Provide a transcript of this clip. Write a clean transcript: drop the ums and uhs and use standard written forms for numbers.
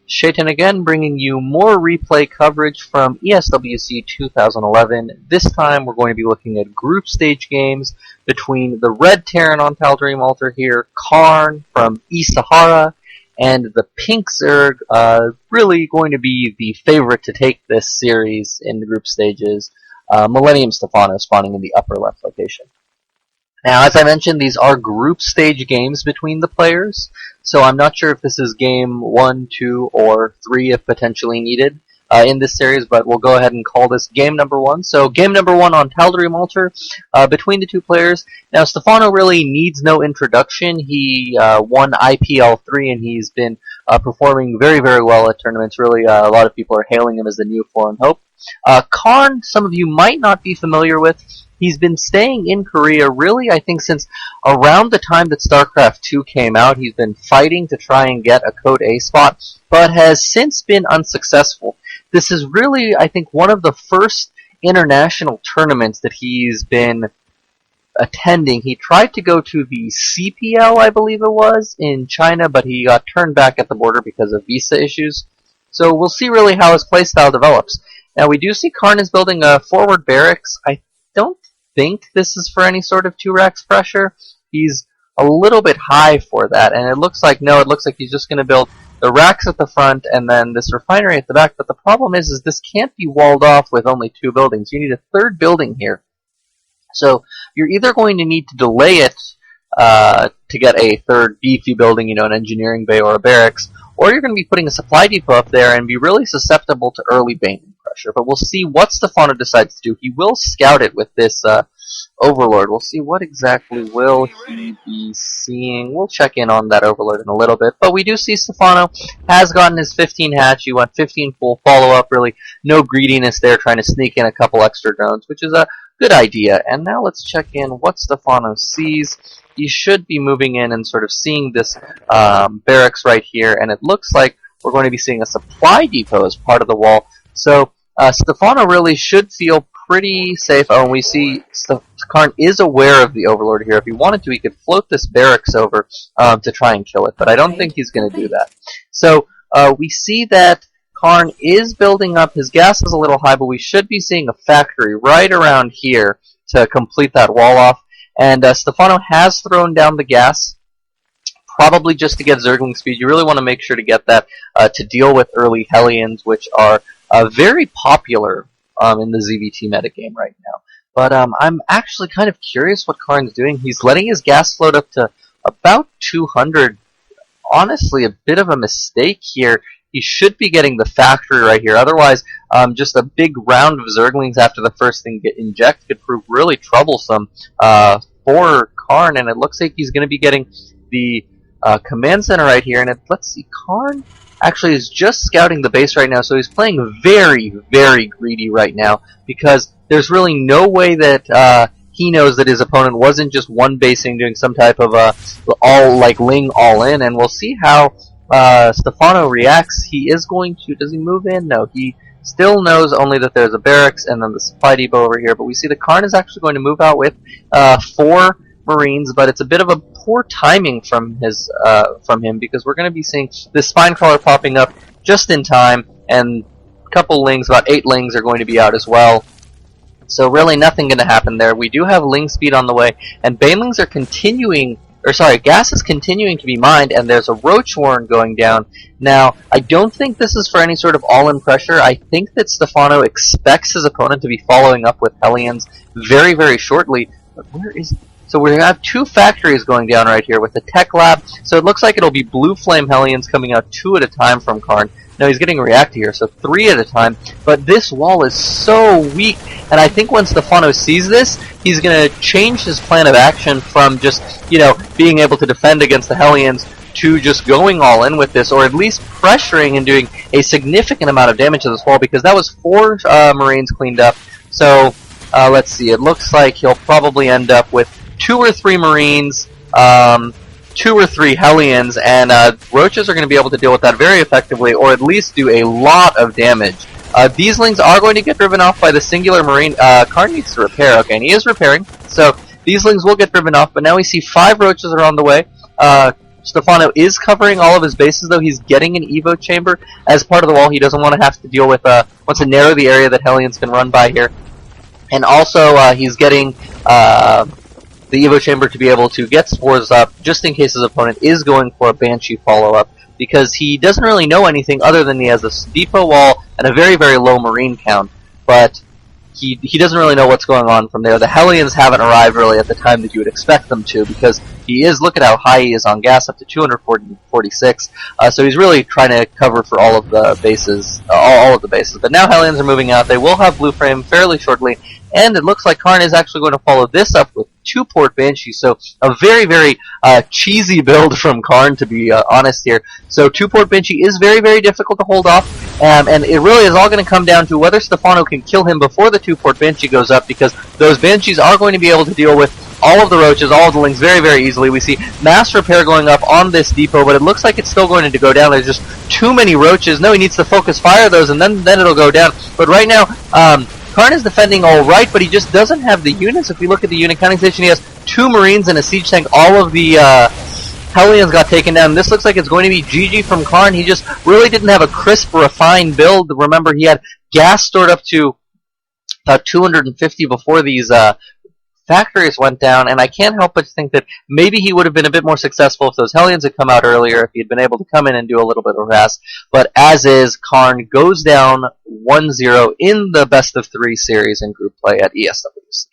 Shaitan again, bringing you more replay coverage from ESWC 2011. This time we're going to be looking at group stage games between the red Terran on Tal'Darim Altar here, cArn from East Sahara, and the pink Zerg, really going to be the favorite to take this series in the group stages, Millennium Stephano spawning in the upper left location. Now, as I mentioned, these are group stage games between the players, so I'm not sure if this is game 1, 2, or 3 if potentially needed in this series, but we'll go ahead and call this game number 1. So, game number 1 on Tal'Darim Altar between the two players. Now, Stephano really needs no introduction. He won IPL3, and he's been performing very, very well at tournaments. Really, a lot of people are hailing him as the new foreign hope. cArn, some of you might not be familiar with. He's been staying in Korea, really, I think, since around the time that StarCraft 2 came out. He's been fighting to try and get a Code A spot, but has since been unsuccessful. This is really, I think, one of the first international tournaments that he's been attending. He tried to go to the CPL, I believe it was, in China, but he got turned back at the border because of visa issues. So we'll see really how his playstyle develops. Now, we do see cArn is building a forward barracks. I don't think this is for any sort of 2 racks pressure. He's a little bit high for that, and it looks like he's just going to build the racks at the front and then this refinery at the back. But the problem is this can't be walled off with only 2 buildings. You need a third building here. So you're either going to need to delay it to get a third beefy building, an engineering bay or a barracks, or you're going to be putting a supply depot up there and be really susceptible to early Bane pressure. But we'll see what Stephano decides to do. He will scout it with this Overlord. We'll see what exactly will he be seeing. We'll check in on that Overlord in a little bit. But we do see Stephano has gotten his 15 hatch. He went 15 full follow-up. Really no greediness there, trying to sneak in a couple extra drones, which is a good idea. And now let's check in what Stephano sees. He should be moving in and sort of seeing this barracks right here, and it looks like we're going to be seeing a supply depot as part of the wall. So Stephano really should feel pretty safe. Oh, and we see cArn is aware of the Overlord here. If he wanted to, he could float this barracks over to try and kill it, but I don't think he's going to do that. So we see that cArn is building up. His gas is a little high, but we should be seeing a factory right around here to complete that wall off. And Stephano has thrown down the gas, probably just to get Zergling speed. You really want to make sure to get that to deal with early Hellions, which are very popular in the ZvT metagame right now. But I'm actually kind of curious what cArn's doing. He's letting his gas float up to about 200. Honestly, a bit of a mistake here. He should be getting the factory right here. Otherwise, just a big round of Zerglings after the first thing get inject could prove really troublesome for cArn. And it looks like he's going to be getting the command center right here. And let's see, cArn actually is just scouting the base right now. So he's playing very, very greedy right now, because there's really no way that he knows that his opponent wasn't just one basing doing some type of Ling all in. And we'll see how Stephano reacts. He is going to... Does he move in? No, he still knows only that there's a barracks and then the supply depot over here. But we see that cArn is actually going to move out with 4 Marines, but it's a bit of a poor timing from him, because we're going to be seeing this spine crawler popping up just in time, and a couple Lings, about 8 Lings, are going to be out as well. So really nothing going to happen there. We do have Ling speed on the way, and Banelings are continuing... gas is continuing to be mined, and there's a Roach Warren going down. Now, I don't think this is for any sort of all-in pressure. I think that Stephano expects his opponent to be following up with Hellions very, very shortly. But where is... So we have 2 factories going down right here with the Tech Lab. So it looks like it'll be Blue Flame Hellions coming out 2 at a time from cArn. No, he's getting a reactor here, so 3 at a time. But this wall is so weak, and I think when Stephano sees this, he's going to change his plan of action from just, being able to defend against the Hellions to just going all in with this, or at least pressuring and doing a significant amount of damage to this wall, because that was 4 Marines cleaned up. So, let's see, it looks like he'll probably end up with 2 or 3 Marines, 2 or 3 Hellions, and Roaches are going to be able to deal with that very effectively, or at least do a lot of damage. These Lings are going to get driven off by the singular Marine. cArn needs to repair, okay, and he is repairing, so these Lings will get driven off, but now we see 5 Roaches are on the way. Stephano is covering all of his bases, though. He's getting an Evo chamber as part of the wall. He doesn't want to have to deal with, wants to narrow the area that Hellions can run by here. And also, he's getting the Evo chamber to be able to get spores up, just in case his opponent is going for a Banshee follow-up, because he doesn't really know anything other than he has a depot wall and a very, very low marine count. But he doesn't really know what's going on from there. The Hellions haven't arrived really at the time that you would expect them to, because he is, look at how high he is on gas, up to 246. So he's really trying to cover for all of the bases, all of the bases. But now Hellions are moving out. They will have blue frame fairly shortly, and it looks like cArn is actually going to follow this up with 2-port Banshee. So a very, very cheesy build from cArn, to be honest here. So 2-port Banshee is very, very difficult to hold off, and it really is all going to come down to whether Stephano can kill him before the 2-port Banshee goes up, because those Banshees are going to be able to deal with all of the roaches, all of the lings very, very easily. We see mass repair going up on this depot, but it looks like it's still going to go down. There's just too many roaches. No, he needs to focus fire those, and then it'll go down. But right now, cArn is defending all right, but he just doesn't have the units. If we look at the unit counting station, he has 2 Marines and a siege tank. All of the Hellions got taken down. This looks like it's going to be GG from cArn. He just really didn't have a crisp, refined build. Remember, he had gas stored up to about 250 before these factories went down, and I can't help but think that maybe he would have been a bit more successful if those Hellions had come out earlier, if he had been able to come in and do a little bit of fast. But as is, cArn goes down 1-0 in the best of 3 series in group play at ESWC.